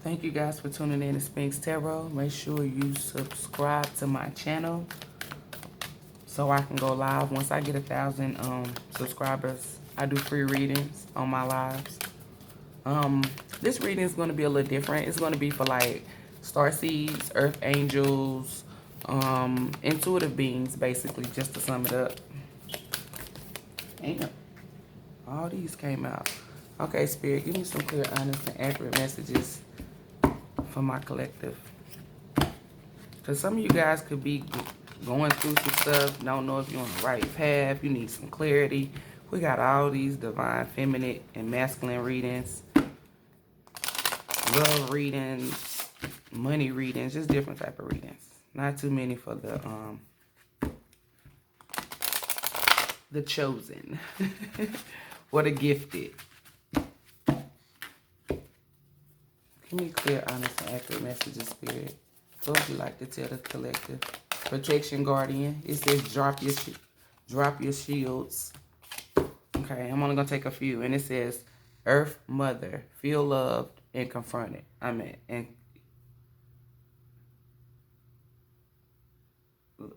Thank you guys for tuning in to Sphinx Tarot. Make sure you subscribe to my channel so I can go live. Once I get 1,000 subscribers, I do free readings on my lives. This reading is going to be a little different. It's going to be for like starseeds, earth angels, intuitive beings, basically, just to sum it up. Damn, all these came out. Okay, Spirit, give me some clear, honest, and accurate messages for my collective. Because some of you guys could be going through some stuff, don't know if you're on the right path, you need some clarity. We got all these divine, feminine, and masculine readings, love readings, money readings, just different type of readings. Not too many for the chosen or the gifted. Give me clear, honest, and accurate messages, Spirit. What would you like to tell the collective? Protection Guardian. It says drop your shields. Okay, I'm only gonna take a few, and it says Earth Mother, feel loved and confronted.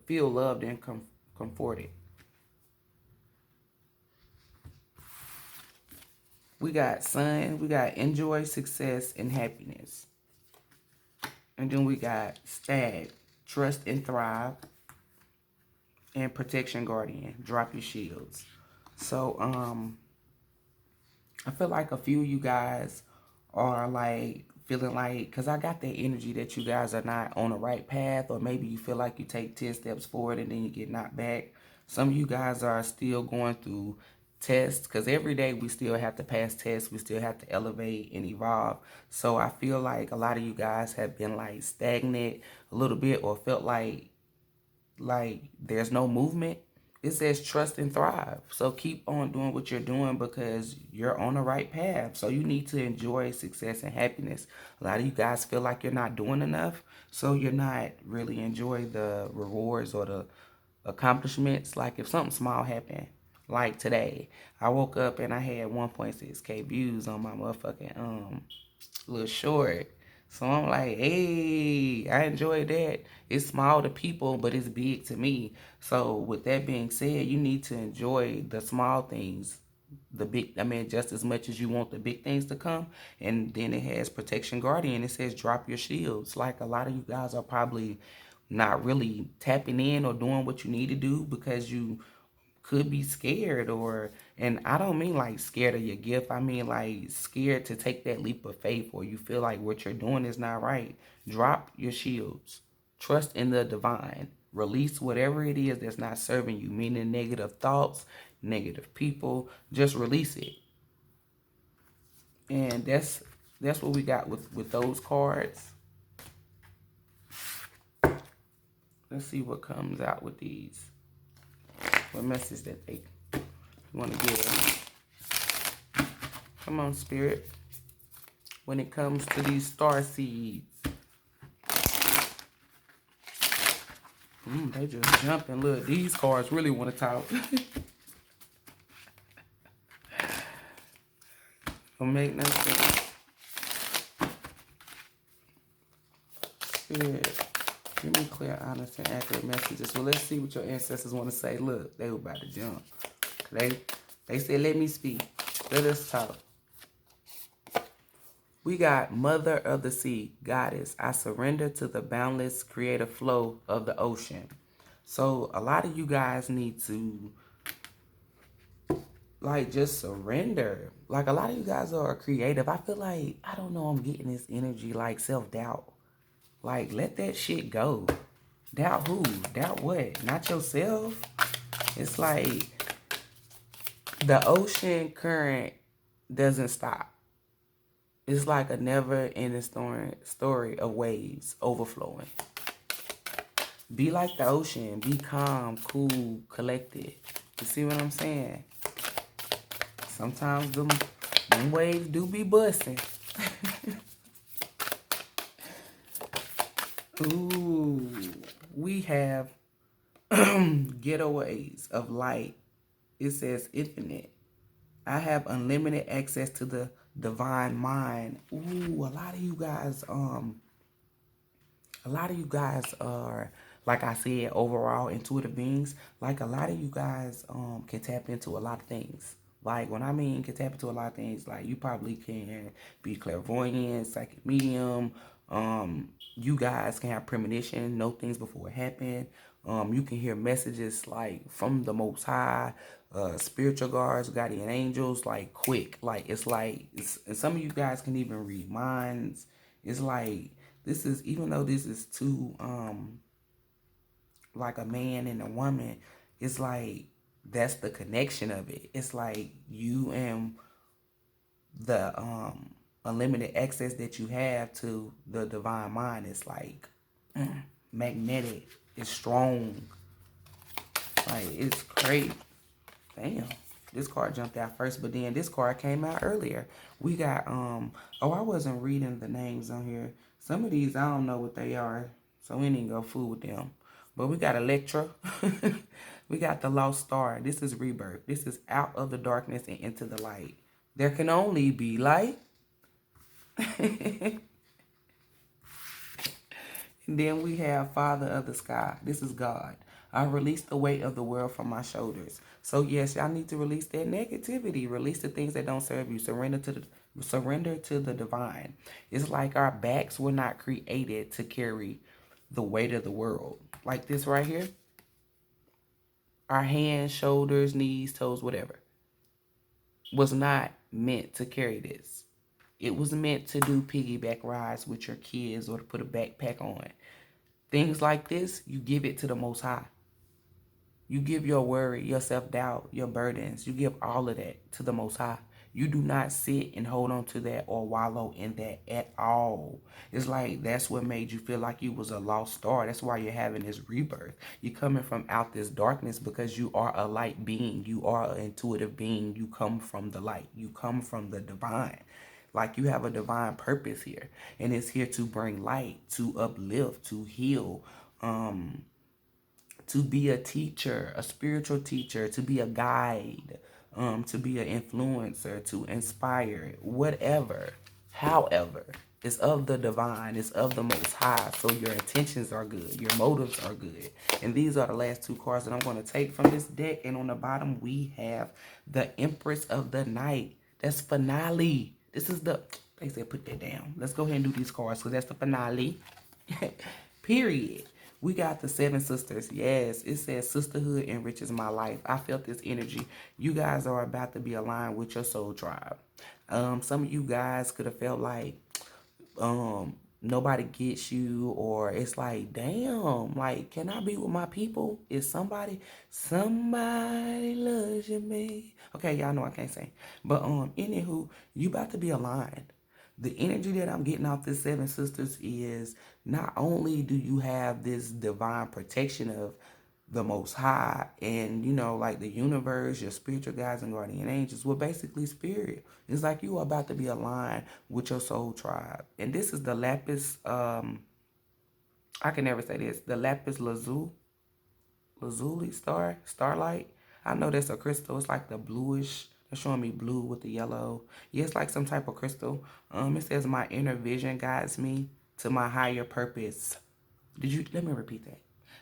Feel loved and comforted. We got Sun. We got enjoy, success, and happiness. And then we got Stag, trust and thrive. And Protection Guardian, drop your shields. So, I feel like a few of you guys are like feeling like, because I got that energy that you guys are not on the right path, or maybe you feel like you take 10 steps forward and then you get knocked back. Some of you guys are still going through tests, because every day we still have to pass tests, we still have to elevate and evolve. So I feel like a lot of you guys have been like stagnant a little bit, or felt like there's no movement. It says trust and thrive. So keep on doing what you're doing, because you're on the right path. So you need to enjoy success and happiness. A lot of you guys feel like you're not doing enough, so you're not really enjoying the rewards or the accomplishments. Like if something small happened, like today, I woke up and I had 1.6K views on my motherfucking little short. So I'm like, hey, I enjoy that. It's small to people, but it's big to me. So with that being said, you need to enjoy the small things. The big, just as much as you want the big things to come. And then it has Protection Guardian. It says drop your shields. Like a lot of you guys are probably not really tapping in or doing what you need to do, because you could be scared, and I don't mean like scared of your gift. I mean like scared to take that leap of faith, or you feel like what you're doing is not right. Drop your shields. Trust in the divine. Release whatever it is that's not serving you, meaning negative thoughts, negative people. Just release it. And that's what we got with those cards. Let's see what comes out with these. What message that they want to give. Come on, Spirit. When it comes to these starseeds. They just jumping. Look, these cards really want to talk. Don't make no sense. Spirit, give me clear, honest, and accurate messages. Well, let's see what your ancestors want to say. Look, they were about to jump. They said, let me speak. Let us talk. We got Mother of the Sea, Goddess. I surrender to the boundless creative flow of the ocean. So a lot of you guys need to like just surrender. Like a lot of you guys are creative. I feel like, I don't know, I'm getting this energy like self-doubt. Like let that shit go. Doubt who? Doubt what? Not yourself? It's like the ocean current doesn't stop. It's like a never-ending story of waves overflowing. Be like the ocean. Be calm, cool, collected. You see what I'm saying? Sometimes them waves do be busting. Ooh, we have getaways of light. It says infinite. I have unlimited access to the divine mind. Ooh, a lot of you guys are, like I said, overall intuitive beings. Like a lot of you guys can tap into a lot of things. Like when I mean can tap into a lot of things, like you probably can be clairvoyant, psychic medium. You guys can have premonition, know things before it happen. You can hear messages like from the Most High, spiritual guards, guardian angels, like quick. Like and some of you guys can even read minds. It's like this is, even though this is two like a man and a woman, it's like that's the connection of it. It's like you and the unlimited access that you have to the divine mind is like magnetic. It's strong. Like it's great. Damn. This card jumped out first, but then this card came out earlier. We got oh, I wasn't reading the names on here. Some of these I don't know what they are, so we didn't go fool with them. But we got Electra. We got the Lost Star. This is rebirth. This is out of the darkness and into the light. There can only be light. And then we have Father of the Sky. This is God. I release the weight of the world from my shoulders. So yes, y'all need to release that negativity. Release the things that don't serve you. Surrender to the divine. It's like our backs were not created to carry the weight of the world. Like this right here. Our hands, shoulders, knees, toes, whatever, was not meant to carry this. It was meant to do piggyback rides with your kids or to put a backpack on. Things like this, you give it to the Most High. You give your worry, your self-doubt, your burdens, you give all of that to the Most High. You do not sit and hold on to that or wallow in that at all. It's like that's what made you feel like you was a lost star. That's why you're having this rebirth. You're coming from out this darkness because you are a light being. You are an intuitive being. You come from the light. You come from the divine. Like you have a divine purpose here. And it's here to bring light, to uplift, to heal, to be a teacher, a spiritual teacher, to be a guide, to be an influencer, to inspire, whatever. However, it's of the divine, it's of the Most High, so your intentions are good, your motives are good. And these are the last two cards that I'm going to take from this deck. And on the bottom, we have the Empress of the Night. That's finale. This is the, they said put that down. Let's go ahead and do these cards because that's the finale. Period. We got the Seven Sisters. Yes, it says sisterhood enriches my life. I felt this energy. You guys are about to be aligned with your soul tribe. Some of you guys could have felt like nobody gets you, or it's like, damn, like, can I be with my people? Is somebody loves you, me? Okay, y'all know I can't sing. But anywho, you about to be aligned. The energy that I'm getting off this Seven Sisters is not only do you have this divine protection of the Most High and, you know, like the universe, your spiritual guides and guardian angels, well, basically spirit. It's like you are about to be aligned with your soul tribe. And this is the lapis, I can never say this, the lapis lazuli starlight. I know that's a crystal. It's like the bluish. They're showing me blue with the yellow. Yeah, it's like some type of crystal. It says my inner vision guides me to my higher purpose. Let me repeat that.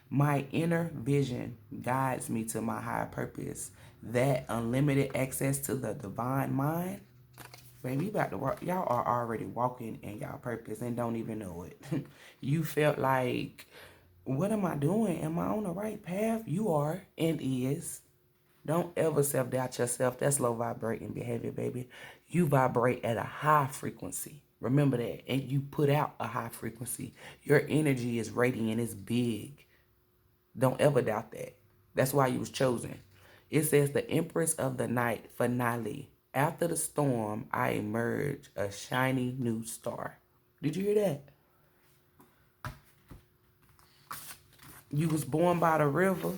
My inner vision guides me to my higher purpose. That unlimited access to the divine mind. Baby, you about to walk. Y'all are already walking in y'all purpose and don't even know it. You felt like, what am I doing? Am I on the right path? You are and is. Don't ever self-doubt yourself. That's low vibrating behavior, baby. You vibrate at a high frequency. Remember that. And you put out a high frequency. Your energy is radiant. It's big. Don't ever doubt that. That's why you was chosen. It says the Empress of the Night finale. After the storm, I emerge a shiny new star. Did you hear that? You was born by the river.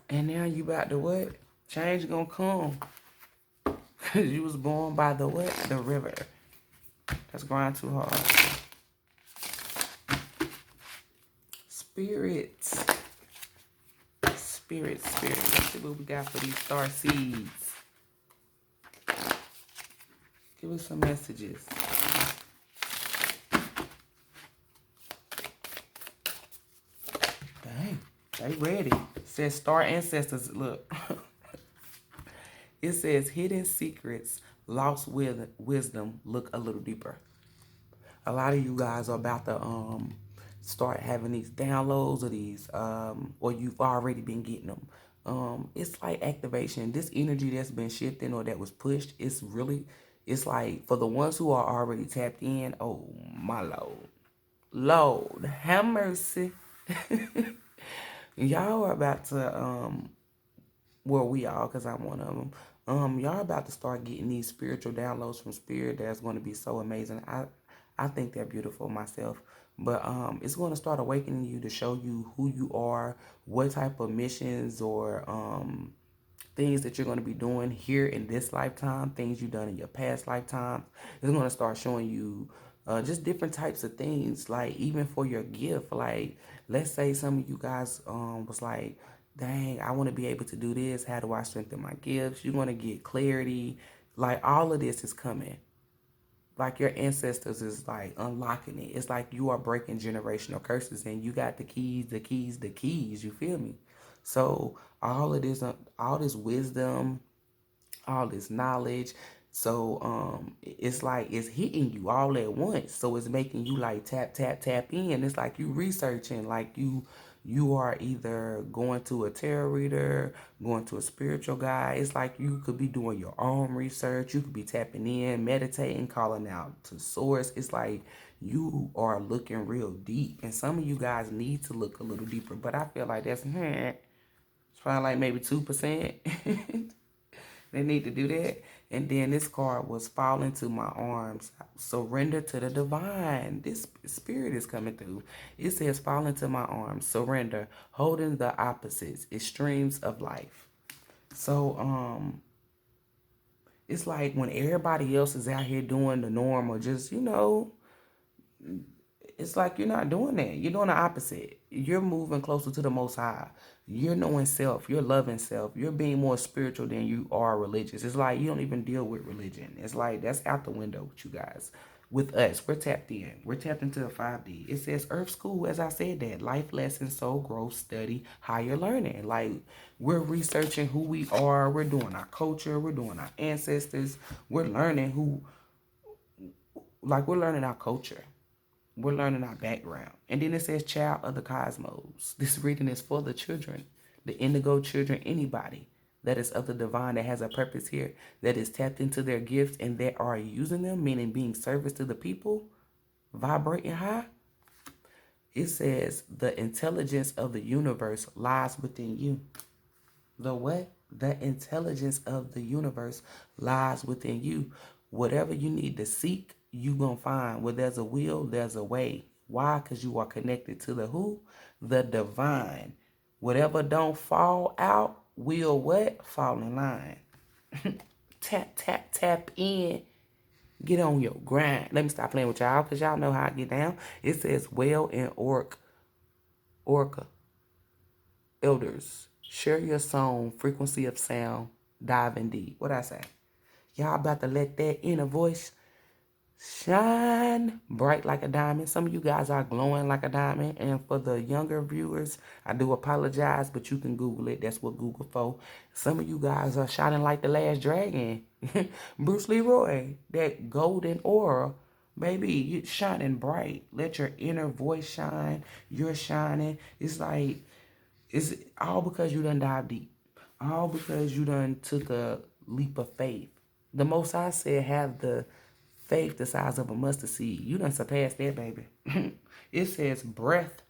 And now you about to what? Change gonna come. Because you was born by the what? The river. That's grinding too hard. Spirits. Spirit. Let's see what we got for these star seeds. Give us some messages. Dang, they ready. It says star ancestors, look. It says hidden secrets, lost wisdom, look a little deeper. A lot of you guys are about to start having these downloads of these, or you've already been getting them. It's like activation. This energy that's been shifting or that was pushed, it's like for the ones who are already tapped in, oh my Lord, have mercy. Y'all are about to, well, we all, because I'm one of them. Y'all about to start getting these spiritual downloads from spirit that's going to be so amazing. I think they're beautiful myself. But it's going to start awakening you to show you who you are, what type of missions or things that you're going to be doing here in this lifetime, things you've done in your past lifetime. It's going to start showing you just different types of things, like even for your gift. Like, let's say some of you guys was like, dang, I want to be able to do this. How do I strengthen my gifts? You're going to get clarity. Like, all of this is coming. Like, your ancestors is like unlocking it. It's like you are breaking generational curses and you got the keys, you feel me? So all of this, all this wisdom, all this knowledge, so it's like it's hitting you all at once. So it's making you like tap in. It's like you researching, like you are either going to a tarot reader, going to a spiritual guide. It's like you could be doing your own research. You could be tapping in, meditating, calling out to source. It's like you are looking real deep. And some of you guys need to look a little deeper. But I feel like it's probably like maybe 2%. They need to do that. And then this card was fall into my arms. Surrender to the divine. This spirit is coming through. It says fall into my arms. Surrender. Holding the opposites. Extremes of life. So it's like when everybody else is out here doing the norm or just, it's like you're not doing that. You're doing the opposite. You're moving closer to the Most High. You're knowing self. You're loving self. You're being more spiritual than you are religious. It's like you don't even deal with religion. It's like that's out the window with you guys. With us, we're tapped in. We're tapped into a 5D. It says Earth School, as I said that. Life lessons, soul growth, study, higher learning. Like, we're researching who we are. We're doing our culture. We're doing our ancestors. We're learning we're learning our culture. We're learning our background. And then it says child of the cosmos. This reading is for the children, the indigo children, anybody that is of the divine, that has a purpose here, that is tapped into their gifts and that are using them, meaning being service to the people, vibrating high. It says the intelligence of the universe lies within you. The what? The intelligence of the universe lies within you. Whatever you need to seek, you gonna find. Where there's a will, there's a way. Why? Because you are connected to the who? The divine. Whatever don't fall out will what? Fall in line. Tap in. Get on your grind. Let me stop playing with y'all because y'all know how I get down. It says well and orca. Elders. Share your song, frequency of sound, dive in deep. What I say? Y'all about to let that inner voice shine bright like a diamond. Some of you guys are glowing like a diamond. And for the younger viewers, I do apologize, but you can Google it. That's what Google for. Some of you guys are shining like the last dragon. Bruce Leroy, that golden aura. Baby, you're shining bright. Let your inner voice shine. You're shining. It's like, it's all because you done dive deep. All because you done took a leap of faith. The Most High said have the faith the size of a mustard seed. You done surpassed that, baby. It says breath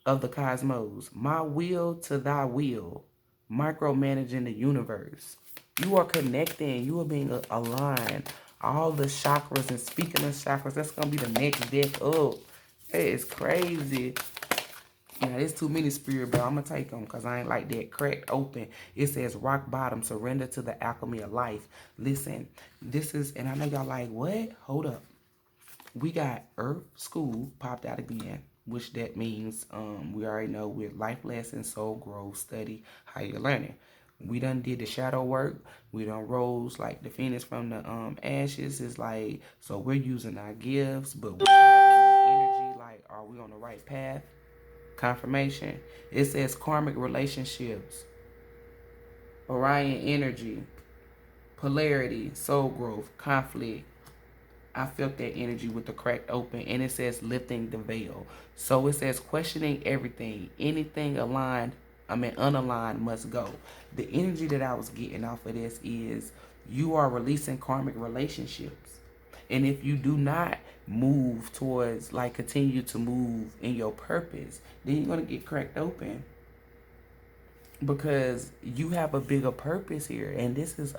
of the cosmos. My will to thy will. Micromanaging the universe. You are connecting. You are being aligned. All the chakras, and speaking of chakras, that's going to be the next deck up. It is crazy. Yeah, there's too many spirit, but I'm going to take them because I ain't like that. Cracked open. It says rock bottom, surrender to the alchemy of life. Listen, this is, and I know y'all like, what? Hold up. We got Earth School popped out again. which that means we already know with life lessons, soul growth, study, how you're learning. We done did the shadow work. We done rose like the phoenix from the ashes. It's like, so we're using our gifts, but we're having that energy. Like, are we on the right path? Confirmation. It says karmic relationships, Orion energy, polarity, soul growth, conflict. I felt that energy with the cracked open, and it says lifting the veil. So it says questioning everything. Anything unaligned must go. The energy that I was getting off of this is you are releasing karmic relationships. And if you do not move towards, like, continue to move in your purpose, then you're going to get cracked open. Because you have a bigger purpose here, and this is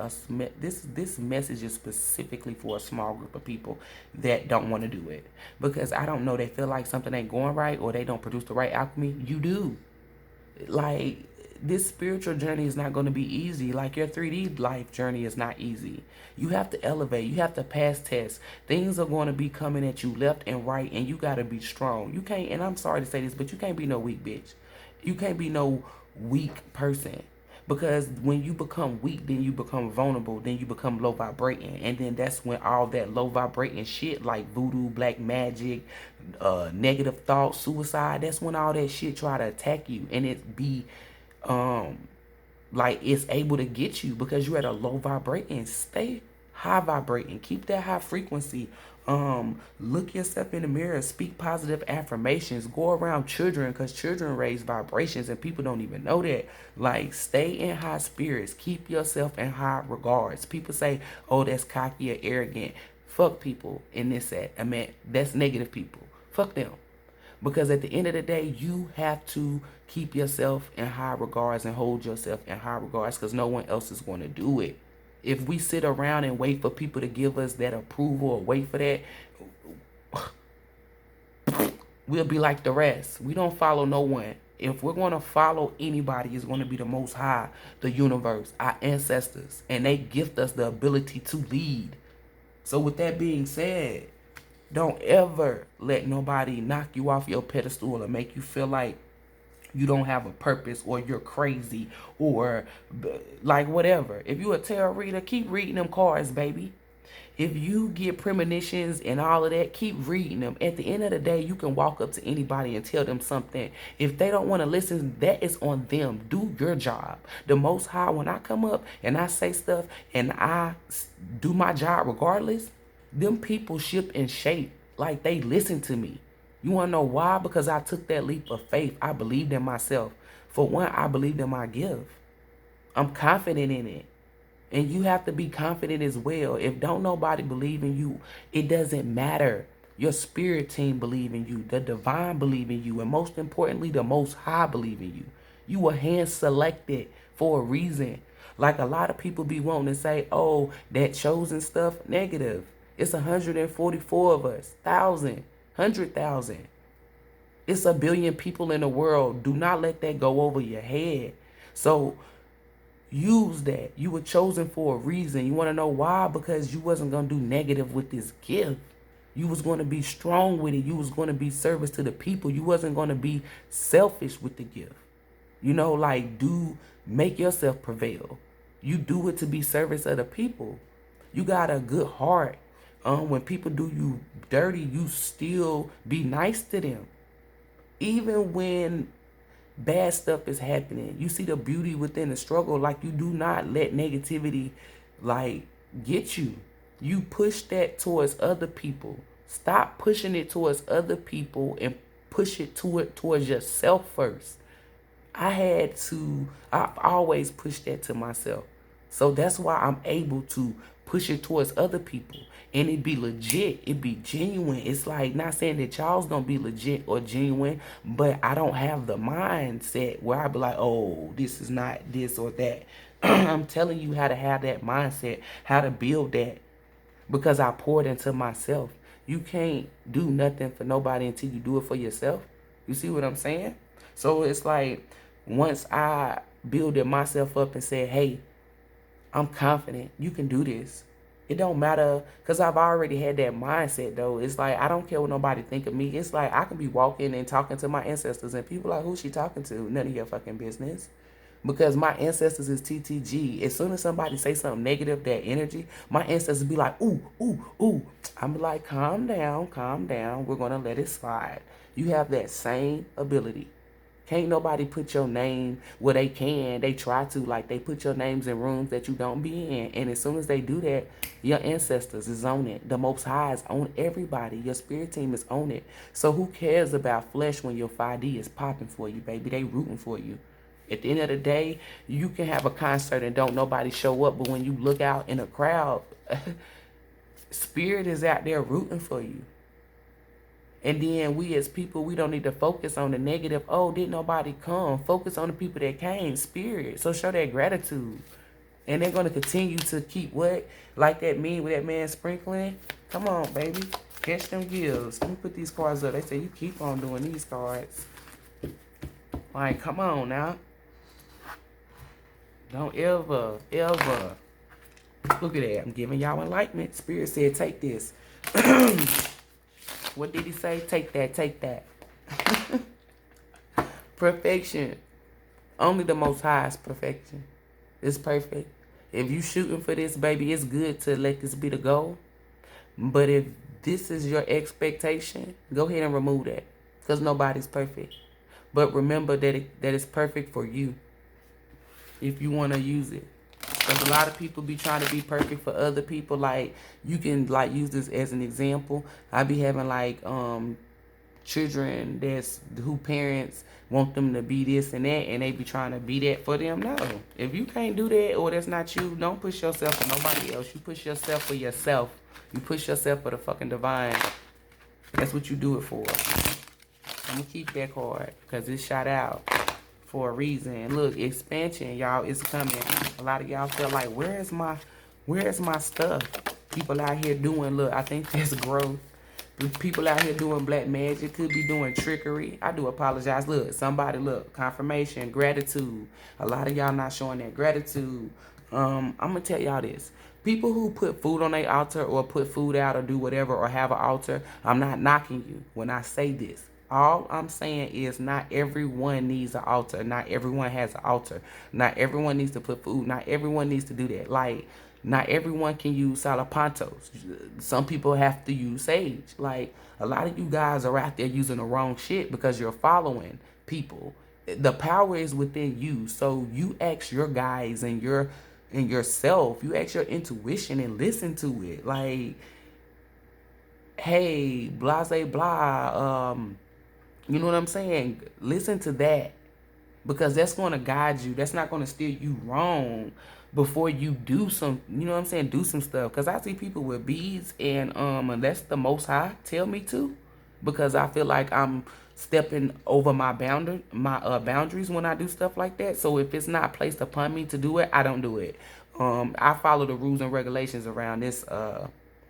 this message is specifically for a small group of people that don't want to do it. Because I don't know, they feel like something ain't going right, or they don't produce the right alchemy. You do. Like, this spiritual journey is not going to be easy. Like, your 3D life journey is not easy. You have to elevate. You have to pass tests. Things are going to be coming at you left and right, and you got to be strong. You can't, and I'm sorry to say this, but you can't be no weak bitch. You can't be no weak person. Because when you become weak, then you become vulnerable, then you become low vibrating, and then that's when all that low vibrating shit like voodoo, black magic, negative thoughts, suicide, that's when all that shit try to attack you, and it be like it's able to get you because you're at a low vibrating. Stay high vibrating, keep that high frequency. Look yourself in the mirror, speak positive affirmations, go around children, because children raise vibrations and people don't even know that. Like, stay in high spirits, keep yourself in high regards. People say, oh, that's cocky or arrogant. Fuck people in this set. I mean, that's negative people. Fuck them. Because at the end of the day, you have to keep yourself in high regards and hold yourself in high regards, because no one else is going to do it. If we sit around and wait for people to give us that approval or wait for that, we'll be like the rest. We don't follow no one. If we're going to follow anybody, it's going to be the Most High, the universe, our ancestors, and they gift us the ability to lead. So with that being said, don't ever let nobody knock you off your pedestal or make you feel like you don't have a purpose, or you're crazy, or like whatever. If you a tarot reader, keep reading them cards, baby. If you get premonitions and all of that, keep reading them. At the end of the day, you can walk up to anybody and tell them something. If they don't want to listen, that is on them. Do your job. The Most High, when I come up and I say stuff and I do my job regardless, them people ship and shape like they listen to me. You want to know why? Because I took that leap of faith. I believed in myself. For one, I believed in my gift. I'm confident in it. And you have to be confident as well. If don't nobody believe in you, it doesn't matter. Your spirit team believe in you. The divine believe in you. And most importantly, the Most High believe in you. You were hand selected for a reason. Like, a lot of people be wanting to say, oh, that chosen stuff, negative. It's 144 of us, 1,000. 100,000. It's a billion people in the world. Do not let that go over your head. So use that. You were chosen for a reason. You want to know why? Because you wasn't going to do negative with this gift. You was going to be strong with it. You was going to be service to the people. You wasn't going to be selfish with the gift. You know, like, make yourself prevail. You do it to be service of the people. You got a good heart. When people do you dirty, you still be nice to them. Even when bad stuff is happening, you see the beauty within the struggle. Like, you do not let negativity, like, get you. You push that towards other people. Stop pushing it towards other people and push it towards yourself first. I always push that to myself. So that's why I'm able to push it towards other people. And it be legit. It be genuine. It's like, not saying that y'all's gonna be legit or genuine, but I don't have the mindset where I be like, oh, this is not this or that. I'm telling you how to have that mindset, how to build that, because I poured into myself. You can't do nothing for nobody until you do it for yourself. You see what I'm saying? So it's like, once I builded myself up and said, hey, I'm confident, you can do this. It don't matter, because I've already had that mindset, though. It's like, I don't care what nobody think of me. It's like, I can be walking and talking to my ancestors, and people like, who's she talking to? None of your fucking business. Because my ancestors is TTG. As soon as somebody say something negative, that energy, my ancestors be like, ooh, ooh, ooh. I'm like, calm down, calm down. We're going to let it slide. You have that same ability. Can't nobody put your name, well, they can. They try to, like, they put your names in rooms that you don't be in. And as soon as they do that, your ancestors is on it. The Most High is on everybody. Your spirit team is on it. So who cares about flesh when your 5D is popping for you, baby? They rooting for you. At the end of the day, you can have a concert and don't nobody show up, but when you look out in a crowd, spirit is out there rooting for you. And then we as people, we don't need to focus on the negative. Oh, didn't nobody come? Focus on the people that came, spirit. So show that gratitude. And they're going to continue to keep what? Like that meme with that man sprinkling. Come on, baby. Catch them gills. Let me put these cards up. They say you keep on doing these cards. Like, come on now. Don't ever. Look at that. I'm giving y'all enlightenment. Spirit said, take this. What did he say? Take that, take that. Perfection. Only the Most High is perfection. It's perfect. If you shooting for this, baby, it's good to let this be the goal. But if this is your expectation, go ahead and remove that. Because nobody's perfect. But remember that it's perfect for you. If you want to use it. Because a lot of people be trying to be perfect for other people. Like, you can, like, use this as an example. I be having, like, children who parents want them to be this and that, and they be trying to be that for them. No. If you can't do that, or that's not you, don't push yourself for nobody else. You push yourself for yourself. You push yourself for the fucking divine. That's what you do it for. I'm going to keep that card, because it's shot out for a reason. Look, expansion, y'all, is coming. A lot of y'all feel like, where's my stuff? People out here doing, look, I think that's growth. People out here doing black magic, could be doing trickery. I do apologize. Look, somebody, look, confirmation, gratitude. A lot of y'all not showing that gratitude. I'm gonna tell y'all this. People who put food on their altar, or put food out, or do whatever, or have an altar, I'm not knocking you when I say this. All I'm saying is, not everyone needs an altar. Not everyone has an altar. Not everyone needs to put food. Not everyone needs to do that. Like, not everyone can use salapantos. Some people have to use sage. Like, a lot of you guys are out there using the wrong shit because you're following people. The power is within you. So you ask your guys and yourself. You ask your intuition and listen to it. Like, hey, blah, blah. You know what I'm saying? Listen to that, because that's going to guide you. That's not going to steer you wrong before you do some, you know what I'm saying, do some stuff. Because I see people with beads, and unless the Most High tell me to, because I feel like I'm stepping over my boundaries when I do stuff like that. So if it's not placed upon me to do it, I don't do it. I follow the rules and regulations around this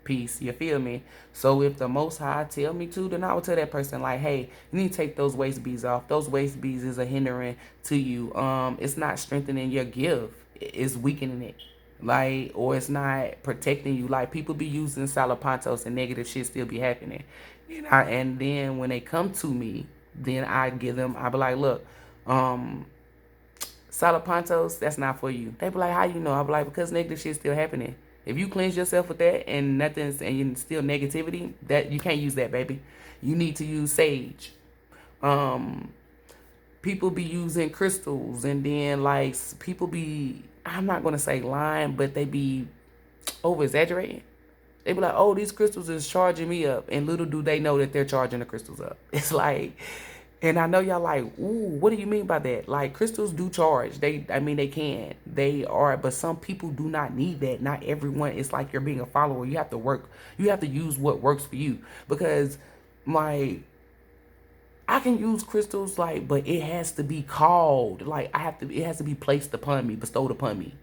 piece, you feel me? So if the Most High tell me to, then I will tell that person, like, hey, you need to take those waist beads off. Those waist beads is a hindering to you. It's not strengthening your gift. It's weakening it. Like, or it's not protecting you. Like, people be using salapantos and negative shit still be happening. And then when they come to me, then I be like, look, salapantos, that's not for you. They be like, how you know? I be like, because negative shit still happening. If you cleanse yourself with that and and still negativity, that you can't use that, baby. You need to use sage. People be using crystals, and then, like, people be, I'm not gonna say lying, but they be over exaggerating. They be like, oh, these crystals is charging me up, and little do they know that they're charging the crystals up. It's like, and I know y'all like, ooh, what do you mean by that? Like, crystals do charge. They can. They are, but some people do not need that. Not everyone. It's like you're being a follower. You have to work. You have to use what works for you. Because, like, I can use crystals, like, but it has to be called. Like, it has to be placed upon me, bestowed upon me,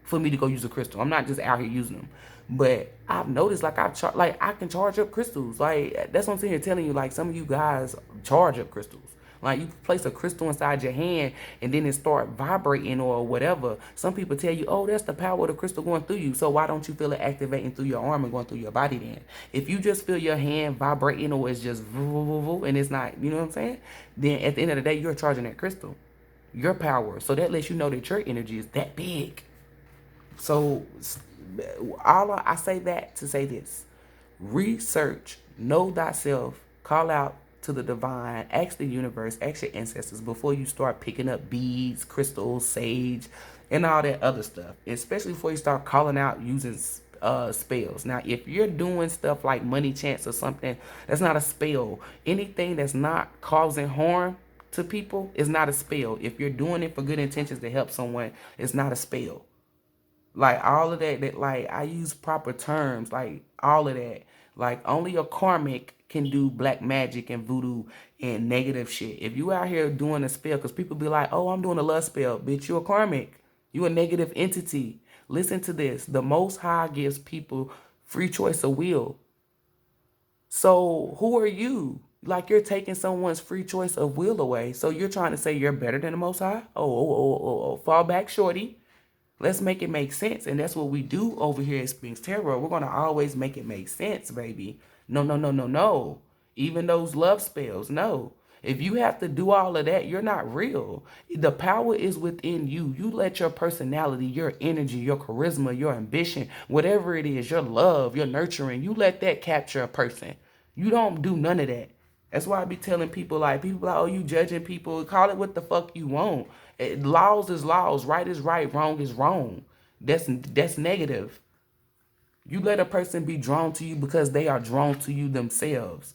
for me to go use a crystal. I'm not just out here using them. But I've noticed, like, I can charge up crystals. Like, that's what I'm sitting here telling you. Like, some of you guys charge up crystals. Like, you place a crystal inside your hand and then it start vibrating or whatever. Some people tell you, oh, that's the power of the crystal going through you. So why don't you feel it activating through your arm and going through your body then? If you just feel your hand vibrating or it's just and it's not, you know what I'm saying? Then at the end of the day, you're charging that crystal, your power. So that lets you know that your energy is that big. So I say that to say this: research, know thyself, call out to the divine, ask the universe, ask your ancestors before you start picking up beads, crystals, sage, and all that other stuff. Especially before you start calling out using spells. Now, if you're doing stuff like money chants or something, that's not a spell. Anything that's not causing harm to people is not a spell. If you're doing it for good intentions to help someone, it's not a spell. Like, all of that, like, I use proper terms, like, all of that. Like, only a karmic can do black magic and voodoo and negative shit. If you out here doing a spell, because people be like, oh, I'm doing a love spell. Bitch, you a karmic. You a negative entity. Listen to this. The Most High gives people free choice of will. So who are you? Like, you're taking someone's free choice of will away. So you're trying to say you're better than the Most High? Oh, fall back, shorty. Let's make it make sense. And that's what we do over here at Sphinx Tarot. We're going to always make it make sense, baby. No. Even those love spells, no. If you have to do all of that, you're not real. The power is within you. You let your personality, your energy, your charisma, your ambition, whatever it is, your love, your nurturing, you let that capture a person. You don't do none of that. That's why I be telling people, like, oh, you judging people. Call it what the fuck you want. Laws is laws. Right is right. Wrong is wrong. That's negative. You let a person be drawn to you because they are drawn to you themselves.